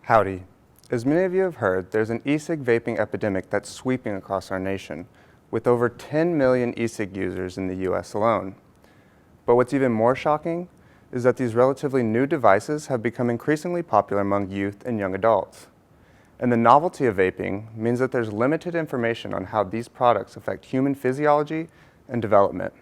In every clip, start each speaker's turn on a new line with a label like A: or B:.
A: Howdy. As many of you have heard, there's an E-Cig vaping epidemic that's sweeping across our nation, with over 10 million E-Cig users in the US alone. But what's even more shocking is that these relatively new devices have become increasingly popular among youth and young adults. And the novelty of vaping means that there's limited information on how these products affect human physiology and development.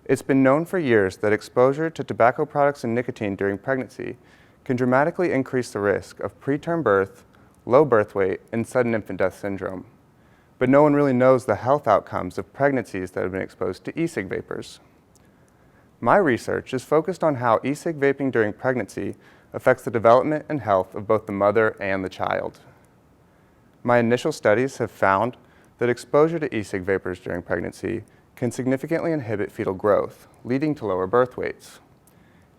A: It's been known for years that exposure to tobacco products and nicotine during pregnancy can dramatically increase the risk of preterm birth, low birth weight, and sudden infant death syndrome. But no one really knows the health outcomes of pregnancies that have been exposed to E-Cig vapors. My research is focused on how E-Cig vaping during pregnancy affects the development and health of both the mother and the child. My initial studies have found that exposure to E-Cig vapors during pregnancy can significantly inhibit fetal growth, leading to lower birth weights.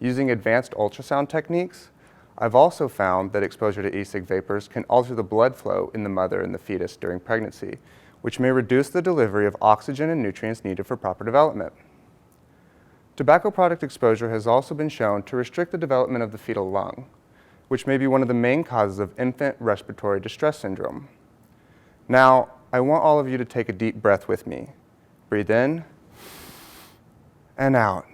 A: Using advanced ultrasound techniques, I've also found that exposure to E-Cig vapors can alter the blood flow in the mother and the fetus during pregnancy, which may reduce the delivery of oxygen and nutrients needed for proper development. Tobacco product exposure has also been shown to restrict the development of the fetal lung, which may be one of the main causes of infant respiratory distress syndrome. Now, I want all of you to take a deep breath with me. Breathe in and out.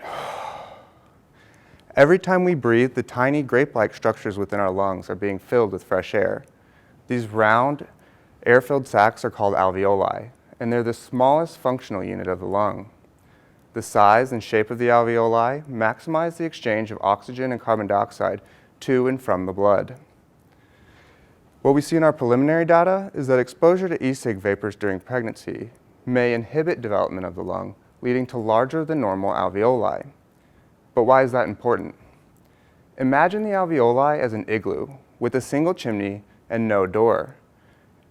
A: Every time we breathe, the tiny grape-like structures within our lungs are being filled with fresh air. These round, air-filled sacs are called alveoli, and they're the smallest functional unit of the lung. The size and shape of the alveoli maximize the exchange of oxygen and carbon dioxide to and from the blood. What we see in our preliminary data is that exposure to E-Cig vapors during pregnancy may inhibit development of the lung, leading to larger than normal alveoli. But why is that important? Imagine the alveoli as an igloo with a single chimney and no door.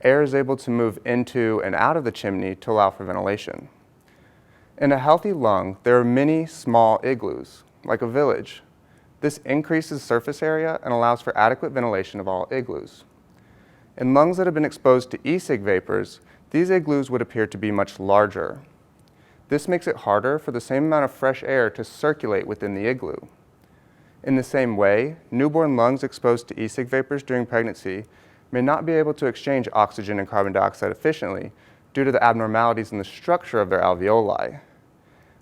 A: Air is able to move into and out of the chimney to allow for ventilation. In a healthy lung, there are many small igloos, like a village. This increases surface area and allows for adequate ventilation of all igloos. In lungs that have been exposed to E-Cig vapors, these igloos would appear to be much larger. This makes it harder for the same amount of fresh air to circulate within the igloo. In the same way, newborn lungs exposed to E-Cig vapors during pregnancy may not be able to exchange oxygen and carbon dioxide efficiently due to the abnormalities in the structure of their alveoli.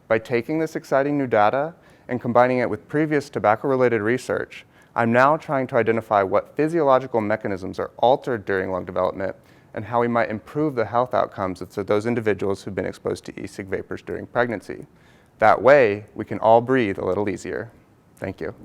A: By taking this exciting new data and combining it with previous tobacco-related research, I'm now trying to identify what physiological mechanisms are altered during lung development and how we might improve the health outcomes of those individuals who've been exposed to E-Cig vapors during pregnancy. That way, we can all breathe a little easier. Thank you.